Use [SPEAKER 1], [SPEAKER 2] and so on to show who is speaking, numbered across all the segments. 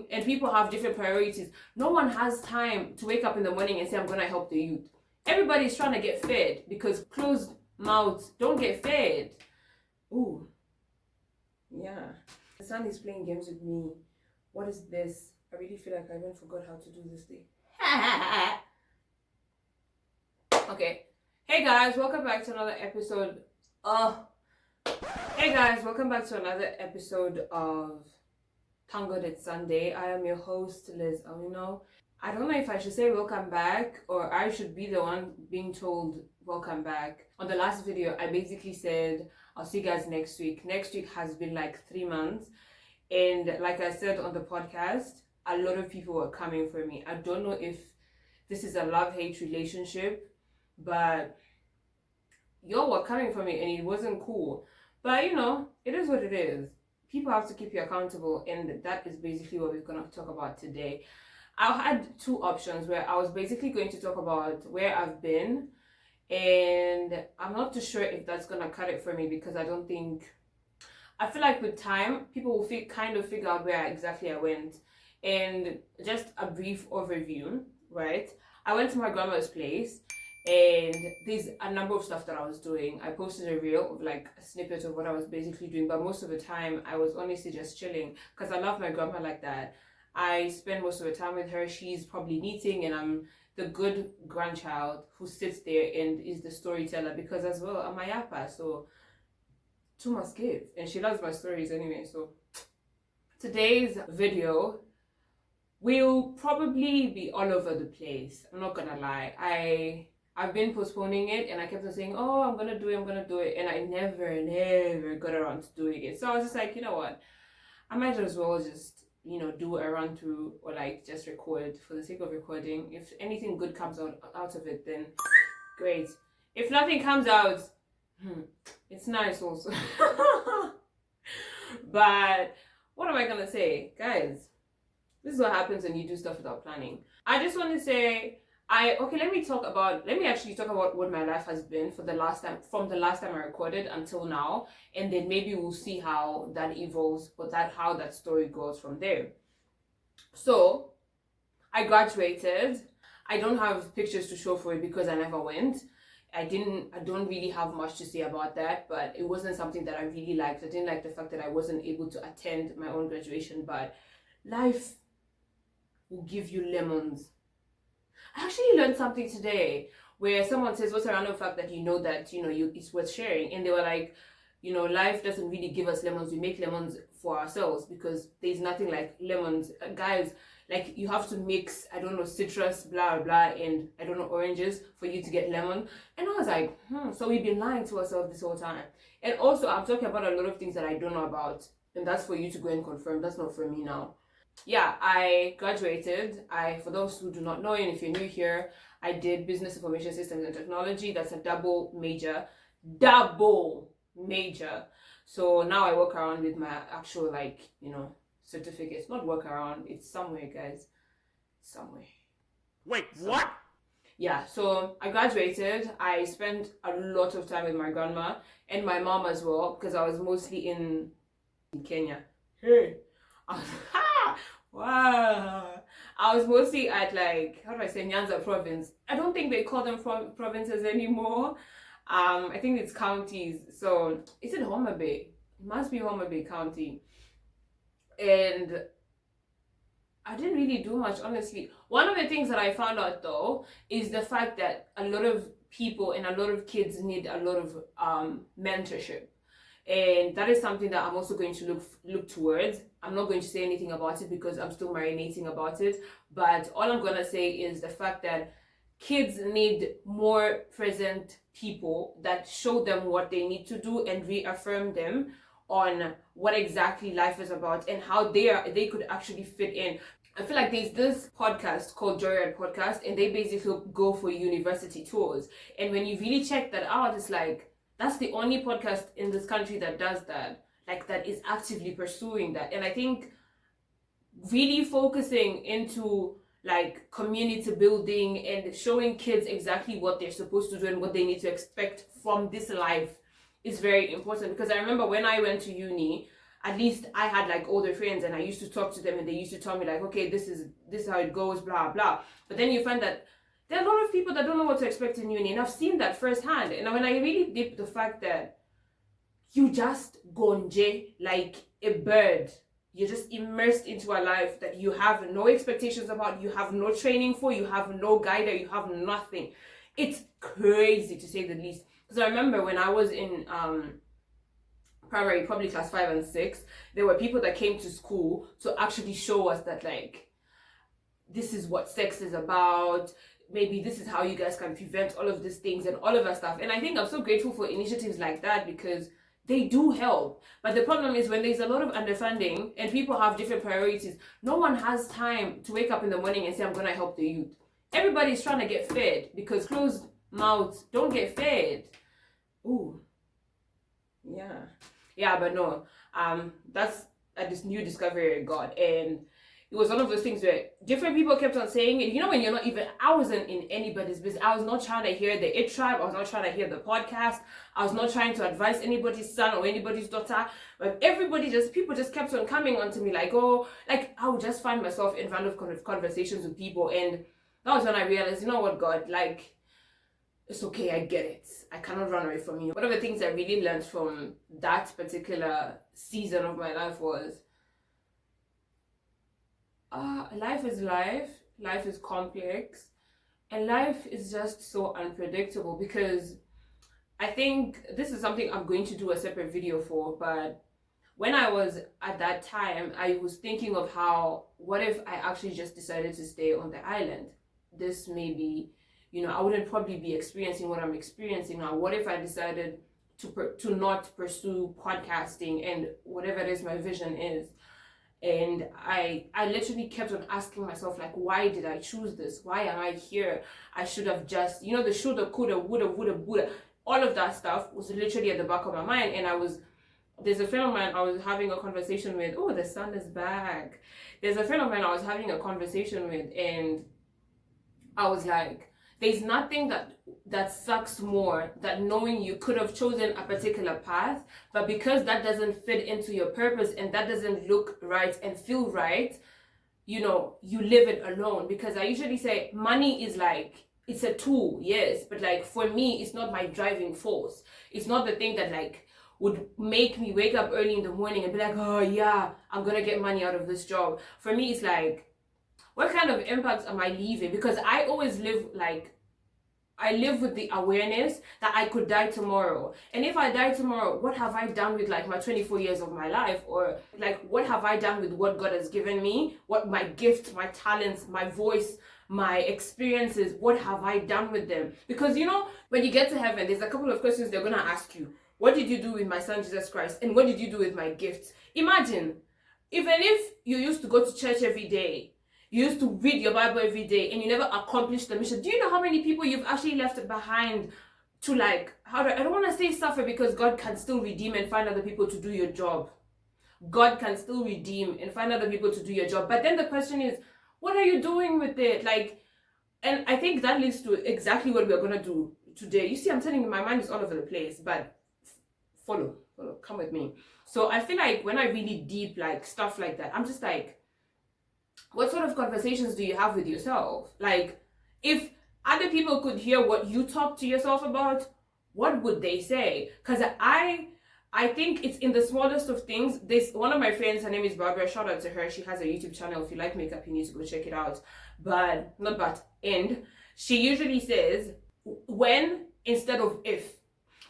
[SPEAKER 1] thing, and people have different priorities. No one has time to wake up in the morning and say, I'm going to help the youth. Everybody's trying to get fed because closed mouths don't get fed. Ooh. Yeah. The sun is playing games with me. What is this? I really feel like I even forgot how to do this thing. Okay. Hey guys, welcome back to another episode. Hey guys, welcome back to another episode of Thank God It's Sunday. I am your host, Liz Amino. I don't know if I should say welcome back or I should be the one being told welcome back. On the last video, I basically said, I'll see you guys next week. Next week has been like 3 months. And like I said on the podcast, a lot of people were coming for me. I don't know if this is a love-hate relationship, but y'all were coming for me and it wasn't cool. But you know, it is what it is. People have to keep you accountable, and that is basically what we're going to talk about today. I had two options where I was basically going to talk about where I've been, and I'm not too sure if that's going to cut it for me because I feel like with time, people will kind of figure out where exactly I went. And just a brief overview, right? I went to my grandma's place, and there's a number of stuff that I was doing. I posted a reel of like a snippet of what I was basically doing, but most of the time I was honestly just chilling because I love my grandma like that. I spend most of the time with her. She's probably knitting, and I'm the good grandchild who sits there and is the storyteller because as well I'm my yapa, so two must give, and she loves my stories anyway. So today's video will probably be all over the place. I'm not gonna lie. I've been postponing it, and I kept on saying, oh, I'm gonna do it, and I never got around to doing it. So I was just like, you know what, I might as well just, you know, do a run through or like just record for the sake of recording. If anything good comes out of it, then great. If nothing comes out, it's nice also. But what am I gonna say, guys? This is what happens when you do stuff without planning. I just want to say, let me actually talk about what my life has been from the last time I recorded until now, and then maybe we'll see how that evolves, how that story goes from there. So, I graduated. I don't have pictures to show for it because I never went. I don't really have much to say about that, but it wasn't something that I really liked. I didn't like the fact that I wasn't able to attend my own graduation, but life will give you lemons. I actually learned something today where someone says, what's a random fact that you know that, you know, it's worth sharing? And they were like, you know, life doesn't really give us lemons. We make lemons for ourselves because there's nothing like lemons. Guys, like you have to mix, I don't know, citrus, blah, blah, and I don't know, oranges for you to get lemon. And I was like, so we've been lying to ourselves this whole time. And also, I'm talking about a lot of things that I don't know about. And that's for you to go and confirm. That's not for me now. Yeah, I graduated. For those who do not know, and if you're new here, I did Business Information Systems and Technology. That's a double major. So now I walk around with my actual, like, you know, certificates. Not walk around, it's somewhere, guys. Somewhere.
[SPEAKER 2] Wait, what?
[SPEAKER 1] Yeah, so I graduated. I spent a lot of time with my grandma and my mom as well because I was mostly in Kenya. Hey. Wow. I was mostly at, like, how do I say, Nyanza province. I don't think they call them provinces anymore. I think it's counties. So is it Homa Bay? It must be Homa Bay County. And I didn't really do much, honestly. One of the things that I found out though is the fact that a lot of people and a lot of kids need a lot of mentorship. And that is something that I'm also going to look towards. I'm not going to say anything about it because I'm still marinating about it. But all I'm going to say is the fact that kids need more present people that show them what they need to do and reaffirm them on what exactly life is about and how they could actually fit in. I feel like there's this podcast called Joyride Podcast, and they basically go for university tours. And when you really check that out, it's like, that's the only podcast in this country that does that, like that is actively pursuing that. And I think really focusing into like community building and showing kids exactly what they're supposed to do and what they need to expect from this life is very important. Because I remember when I went to uni, at least I had like older friends and I used to talk to them and they used to tell me like, okay, this is how it goes, blah blah. But then you find that there are a lot of people that don't know what to expect in uni, and I've seen that firsthand. And when I really dip the fact that you just gonje like a bird, you're just immersed into a life that you have no expectations about, you have no training for, you have no guide, you have nothing. It's crazy to say the least. Because I remember when I was in primary, probably class 5 and 6, there were people that came to school to actually show us that like, this is what sex is about, maybe this is how you guys can prevent all of these things and all of that stuff. And I think I'm so grateful for initiatives like that because they do help. But the problem is when there's a lot of underfunding and people have different priorities, no one has time to wake up in the morning and say, I'm going to help the youth. Everybody's trying to get fed because closed mouths don't get fed. Ooh. Yeah, but no. That's this new discovery I got. And it was one of those things where different people kept on saying it. You know, when you're not even, I wasn't in anybody's business. I was not trying to hear the It Tribe. I was not trying to hear the podcast. I was not trying to advise anybody's son or anybody's daughter. But people just kept on coming onto me like, oh, like I would just find myself in random conversations with people. And that was when I realized, you know what, God, like, it's okay, I get it. I cannot run away from you. One of the things I really learned from that particular season of my life was, life is life is complex, and life is just so unpredictable. Because I think this is something I'm going to do a separate video for, but when I was at that time, I was thinking of how, what if I actually just decided to stay on the island? This maybe, you know, I wouldn't probably be experiencing what I'm experiencing now. What if I decided to not pursue podcasting and whatever it is my vision is? And I literally kept on asking myself, like, why did I choose this? Why am I here? I should have just, you know, the shoulda, coulda, woulda, all of that stuff was literally at the back of my mind. And there's a friend of mine I was having a conversation with. Oh, the sun is back. There's a friend of mine I was having a conversation with, and I was like, there's nothing that sucks more than knowing you could have chosen a particular path, but because that doesn't fit into your purpose and that doesn't look right and feel right, you know, you live it alone. Because I usually say money is like, it's a tool, yes, but like for me, it's not my driving force. It's not the thing that like would make me wake up early in the morning and be like, oh yeah, I'm gonna get money out of this job. For me, it's like, what kind of impact am I leaving? Because I always live with the awareness that I could die tomorrow. And if I die tomorrow, what have I done with like my 24 years of my life? Or like, what have I done with what God has given me? What my gifts, my talents, my voice, my experiences, what have I done with them? Because, you know, when you get to heaven, there's a couple of questions they're going to ask you. What did you do with my son, Jesus Christ? And what did you do with my gifts? Imagine, even if you used to go to church every day, you used to read your Bible every day, and you never accomplished the mission. Do you know how many people you've actually left behind to like, I don't want to say suffer, because God can still redeem and find other people to do your job. God can still redeem and find other people to do your job. But then the question is, what are you doing with it? Like, and I think that leads to exactly what we're going to do today. You see, I'm telling you, my mind is all over the place, but follow, come with me. So I feel like when I really deep like stuff like that, I'm just like, what sort of conversations do you have with yourself? Like, if other people could hear what you talk to yourself about, what would they say? Because I think it's in the smallest of things. One of my friends, her name is Barbara, shout out to her. She has a YouTube channel. If you like makeup, you need to go check it out. She usually says when instead of if.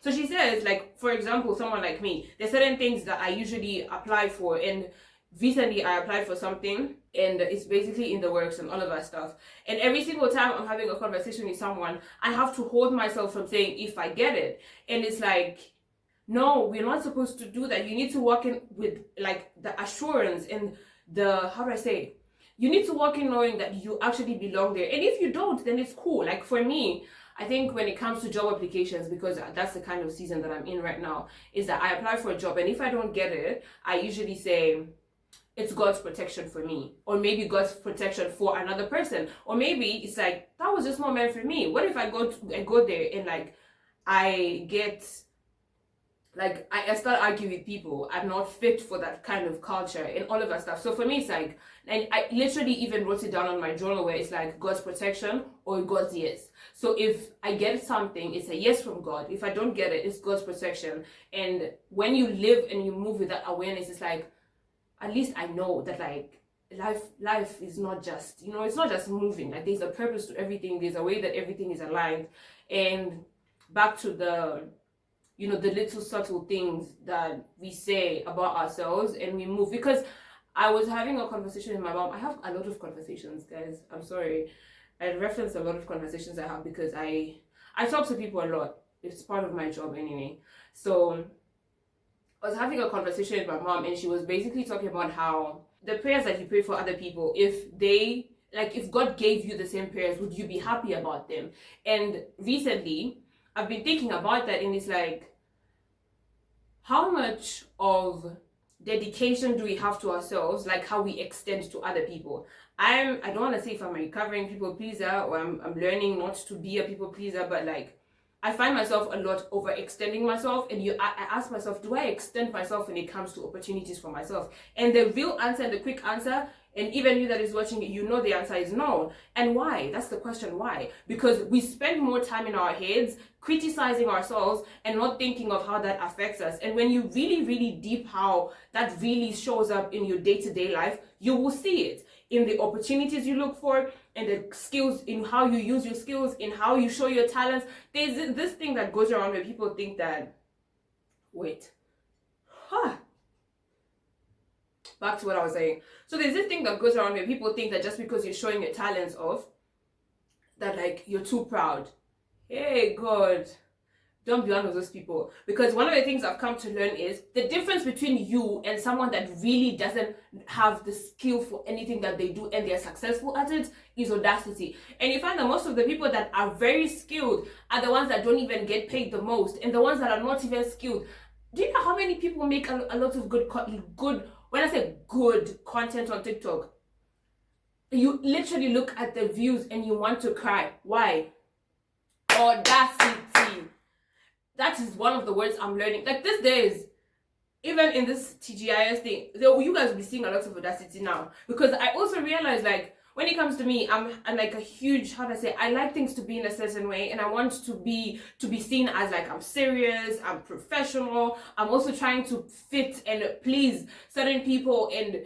[SPEAKER 1] So she says, like, for example, someone like me, there's certain things that I usually apply for, and recently I applied for something and it's basically in the works and all of that stuff. And every single time I'm having a conversation with someone, I have to hold myself from saying if I get it. And it's like, no, we're not supposed to do that. You need to walk in with like the assurance and you need to walk in knowing that you actually belong there. And if you don't, then it's cool. Like for me, I think when it comes to job applications, because that's the kind of season that I'm in right now, is that I apply for a job, and if I don't get it, I usually say it's God's protection for me, or maybe God's protection for another person, or maybe it's like, that was just not meant for me. What if I go there and like I get like I start arguing with people. I'm not fit for that kind of culture and all of that stuff. So for me, it's like, and I literally even wrote it down on my journal where it's like God's protection or God's yes. So if I get something, it's a yes from God. If I don't get it, it's God's protection. And when you live and you move with that awareness, it's like, at least I know that like life is not just, it's not just moving. Like there's a purpose to everything. There's a way that everything is aligned. And back to the the little subtle things that we say about ourselves and we move. Because I was having a conversation with my mom. I have a lot of conversations, guys. I'm sorry. I reference a lot of conversations I have because I talk to people a lot. It's part of my job anyway. So I was having a conversation with my mom, and she was basically talking about how the prayers that you pray for other people, if God gave you the same prayers, would you be happy about them? And recently, I've been thinking about that, and it's like, how much of dedication do we have to ourselves, like how we extend to other people? I don't want to say if I'm a recovering people pleaser or I'm learning not to be a people pleaser, but like I find myself a lot overextending myself, and I ask myself, do I extend myself when it comes to opportunities for myself? And the real answer and the quick answer, and even you that is watching it, the answer is no. And why? That's the question, why? Because we spend more time in our heads criticizing ourselves and not thinking of how that affects us. And when you really, really deep how that really shows up in your day-to-day life, you will see it in the opportunities you look for, and the skills, in how you use your skills, in how you show your talents. There's this thing that goes around where people think that, back to what I was saying. So there's this thing that goes around where people think that just because you're showing your talents off, that like you're too proud. Hey, God, don't be one of those people. Because one of the things I've come to learn is the difference between you and someone that really doesn't have the skill for anything that they do and they're successful at it is audacity. And you find that most of the people that are very skilled are the ones that don't even get paid the most, and the ones that are not even skilled. Do you know how many people make a lot of good, when I say good content on TikTok? You literally look at the views and you want to cry. Why? Audacity. That is one of the words I'm learning. Like these days, even in this TGIS thing, you guys will be seeing a lot of audacity now. Because I also realize, like, when it comes to me, I'm like a huge, I like things to be in a certain way, and I want to be seen as like I'm serious, I'm professional. I'm also trying to fit and please certain people, and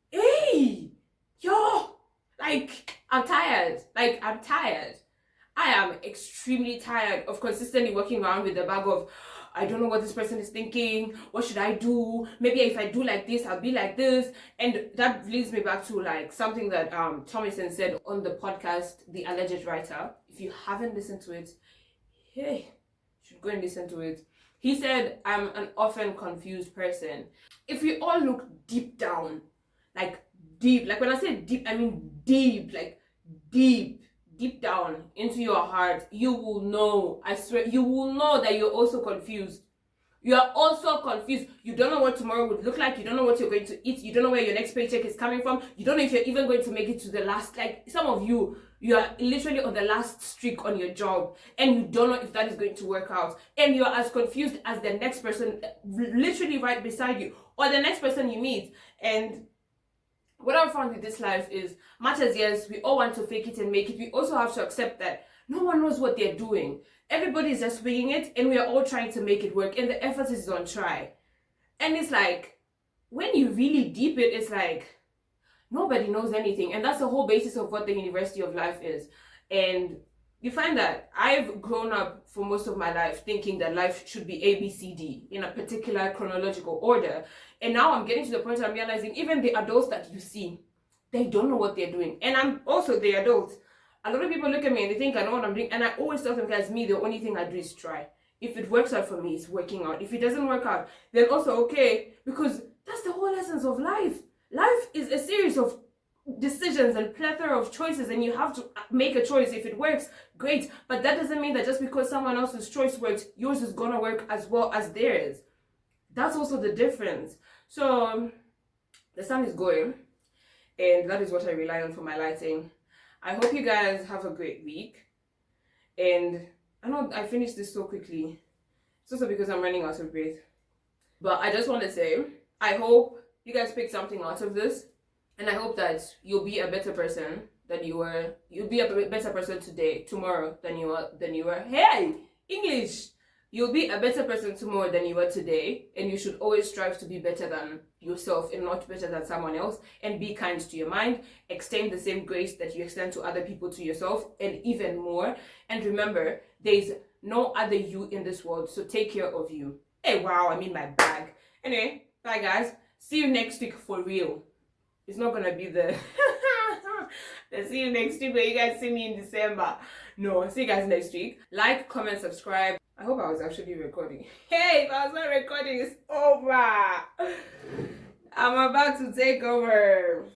[SPEAKER 1] hey, yo, like I'm tired. I am extremely tired of consistently walking around with the bag of, I don't know what this person is thinking. What should I do? Maybe if I do like this, I'll be like this. And that leads me back to like something that Thomason said on the podcast, The Alleged Writer. If you haven't listened to it, hey, you should go and listen to it. He said, I'm an often confused person. If we all look deep down, like when I say deep, I mean deep, like deep down into your heart, you will know, I swear, you will know that you're also confused. You are also confused. You don't know what tomorrow would look like. You don't know what you're going to eat. You don't know where your next paycheck is coming from. You don't know if you're even going to make it to the last, like some of you are literally on the last streak on your job, and you don't know if that is going to work out. And you're as confused as the next person literally right beside you, or the next person you meet. And what I've found with this life is, much as yes, we all want to fake it and make it, we also have to accept that no one knows what they're doing. Everybody's just winging it, and we are all trying to make it work, and the emphasis is on try. And it's like, when you really deep it, it's like, nobody knows anything. And that's the whole basis of what the University of Life is. And you find that I've grown up for most of my life thinking that life should be A, B, C, D in a particular chronological order. And now I'm getting to the point where I'm realizing even the adults that you see, they don't know what they're doing. And I'm also the adult. A lot of people look at me and they think I know what I'm doing. And I always tell them, guys, me, the only thing I do is try. If it works out for me, it's working out. If it doesn't work out, then also okay. Because that's the whole essence of life. Life is a series of decisions and plethora of choices, and you have to make a choice. If it works, great, but that doesn't mean that just because someone else's choice works, yours is gonna work as well as theirs. That's also the difference. So the sun is going, and that is what I rely on for my lighting. I hope you guys have a great week, and I know I finished this so quickly. It's also because I'm running out of breath. But I just want to say, I hope you guys pick something out of this, and I hope that you'll be a better person than you were. You'll be a better person today, tomorrow than you were. Hey, English. You'll be a better person tomorrow than you were today, and you should always strive to be better than yourself and not better than someone else. And be kind to your mind. Extend the same grace that you extend to other people to yourself, and even more. And remember, there's no other you in this world, so take care of you. Hey, wow, I'm in my bag. Anyway, bye guys. See you next week for real. It's not gonna be the see you next week when you guys see me in December. No, see you guys next week. Like, comment, subscribe. I hope I was actually recording. Hey, if I was not recording, it's over. I'm about to take over.